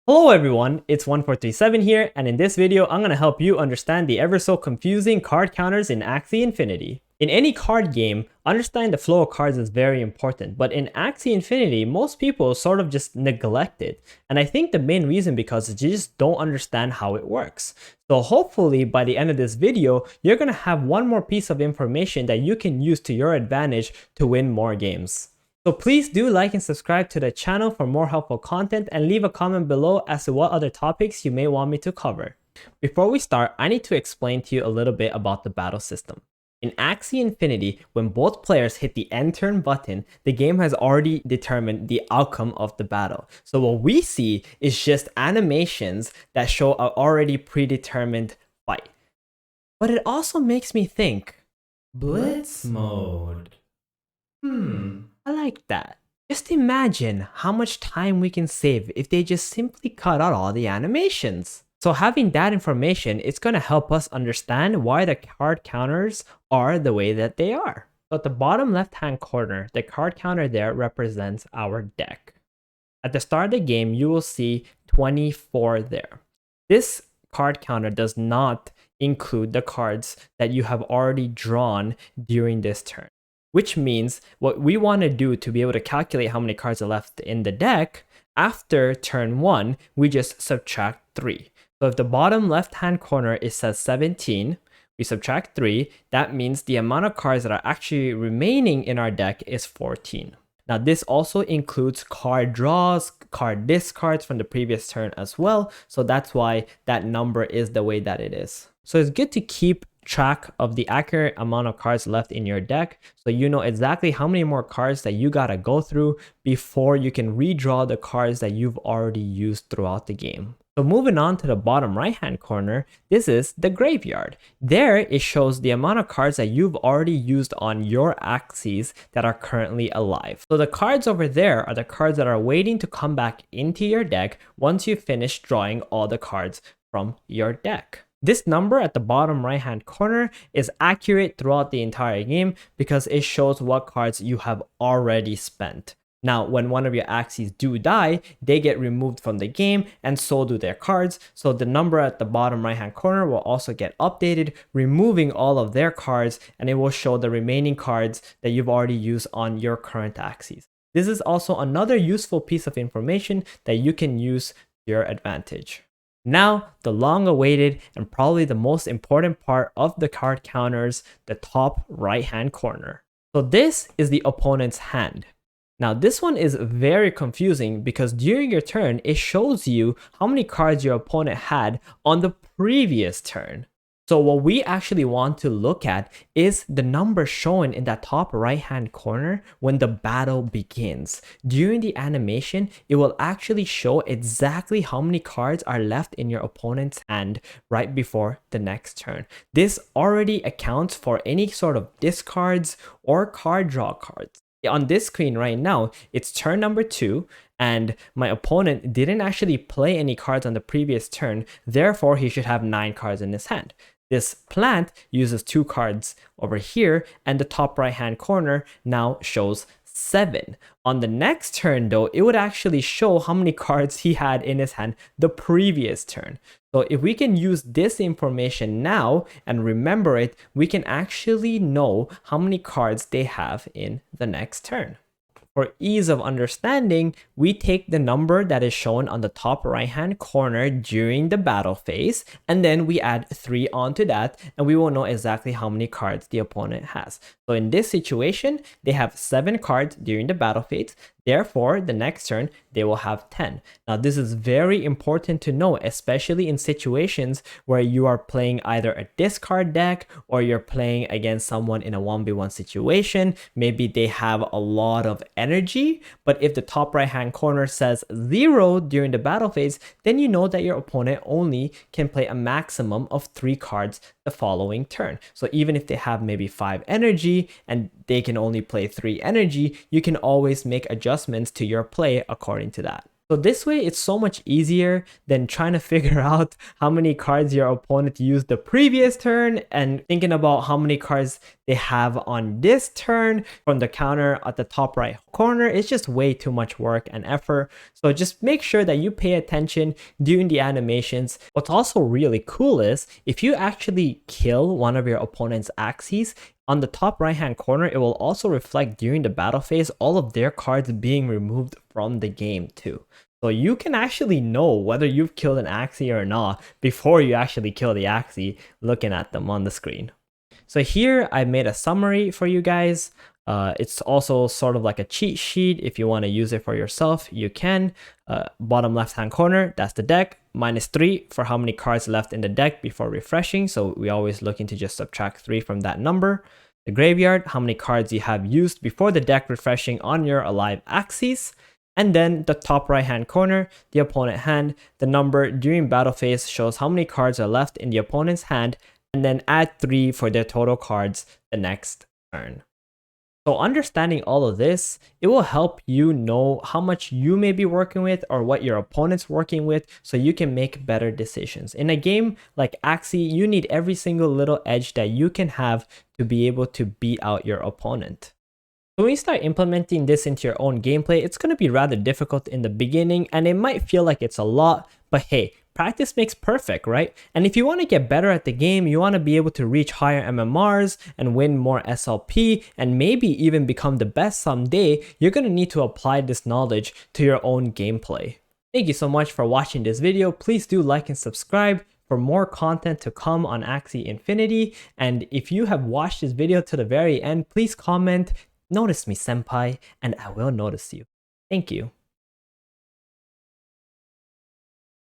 Hello everyone, it's 1437 here, and in this video I'm going to help you understand the ever so confusing card counters in Axie Infinity. In any card game, understanding the flow of cards is very important, but in Axie Infinity, most people sort of just neglect it. And I think the main reason because you just don't understand how it works. So hopefully by the end of this video, you're going to have one more piece of information that you can use to your advantage to win more games. So please do like and subscribe to the channel for more helpful content and leave a comment below as to what other topics you may want me to cover. Before we start, I need to explain to you a little bit about the battle system. In Axie Infinity, when both players hit the end turn button, the game has already determined the outcome of the battle. So what we see is just animations that show an already predetermined fight. But it also makes me think, Blitz mode. I like that. Just imagine how much time we can save if they just simply cut out all the animations. So having that information, it's going to help us understand why the card counters are the way that they are. So at the bottom left hand corner, the card counter there represents our deck. At the start of the game, you will see 24 there. This card counter does not include the cards that you have already drawn during this turn. Which means what we want to do to be able to calculate how many cards are left in the deck, after turn 1, we just subtract 3. So if the bottom left-hand corner it says 17, we subtract 3, that means the amount of cards that are actually remaining in our deck is 14. Now this also includes card draws, card discards from the previous turn as well, so that's why that number is the way that it is. So it's good to keep track of the accurate amount of cards left in your deck so you know exactly how many more cards that you gotta go through before you can redraw the cards that you've already used throughout the game. So moving on to the bottom right hand corner, this is the graveyard. There it shows the amount of cards that you've already used on your Axies that are currently alive. So the cards over there are the cards that are waiting to come back into your deck once you finish drawing all the cards from your deck. This number at the bottom right hand corner is accurate throughout the entire game because it shows what cards you have already spent. Now, when one of your Axies do die, they get removed from the game and so do their cards. So the number at the bottom right hand corner will also get updated, removing all of their cards, and it will show the remaining cards that you've already used on your current Axies. This is also another useful piece of information that you can use to your advantage. Now, the long-awaited and probably the most important part of the card counters, the top right-hand corner. So this is the opponent's hand. Now, this one is very confusing because during your turn, it shows you how many cards your opponent had on the previous turn. So what we actually want to look at is the number shown in that top right hand corner when the battle begins. During the animation, it will actually show exactly how many cards are left in your opponent's hand right before the next turn. This already accounts for any sort of discards or card draw cards. On this screen right now, it's turn number 2, and my opponent didn't actually play any cards on the previous turn, therefore he should have 9 cards in his hand. This plant uses 2 cards over here, and the top right hand corner now shows 7. On the next turn though, it would actually show how many cards he had in his hand the previous turn. So if we can use this information now and remember it, we can actually know how many cards they have in the next turn. For ease of understanding, we take the number that is shown on the top right hand corner during the battle phase, and then we add 3 onto that, and we will know exactly how many cards the opponent has. So in this situation, they have 7 cards during the battle phase. Therefore, the next turn, they will have 10. Now, this is very important to know, especially in situations where you are playing either a discard deck or you're playing against someone in a 1v1 situation. Maybe they have a lot of energy, but if the top right-hand corner says 0 during the battle phase, then you know that your opponent only can play a maximum of 3 cards the following turn. So even if they have maybe 5 energy and they can only play 3 energy, you can always make adjustments to your play according to that. So this way, it's so much easier than trying to figure out how many cards your opponent used the previous turn and thinking about how many cards they have on this turn from the counter at the top right corner. It's just way too much work and effort. So just make sure that you pay attention during the animations. What's also really cool is if you actually kill one of your opponent's Axies, on the top right hand corner, it will also reflect during the battle phase all of their cards being removed from the game too. So you can actually know whether you've killed an Axie or not before you actually kill the Axie looking at them on the screen. So here I made a summary for you guys. It's also sort of like a cheat sheet. If you want to use it for yourself, you can. Bottom left hand corner, that's the deck. -3 for how many cards left in the deck before refreshing. So we always looking to just subtract 3 from that number. The graveyard, how many cards you have used before the deck refreshing on your alive Axies. And then the top right hand corner, the opponent hand, the number during battle phase shows how many cards are left in the opponent's hand, and then add 3 for their total cards the next turn. So understanding all of this, it will help you know how much you may be working with or what your opponent's working with so you can make better decisions. In a game like Axie, you need every single little edge that you can have to be able to beat out your opponent. So when you start implementing this into your own gameplay, it's going to be rather difficult in the beginning and it might feel like it's a lot, but hey, practice makes perfect, right? And if you want to get better at the game, you want to be able to reach higher MMRs and win more SLP and maybe even become the best someday, you're going to need to apply this knowledge to your own gameplay. Thank you so much for watching this video. Please do like and subscribe for more content to come on Axie Infinity. And if you have watched this video to the very end, please comment, "Notice me, senpai," and I will notice you. Thank you.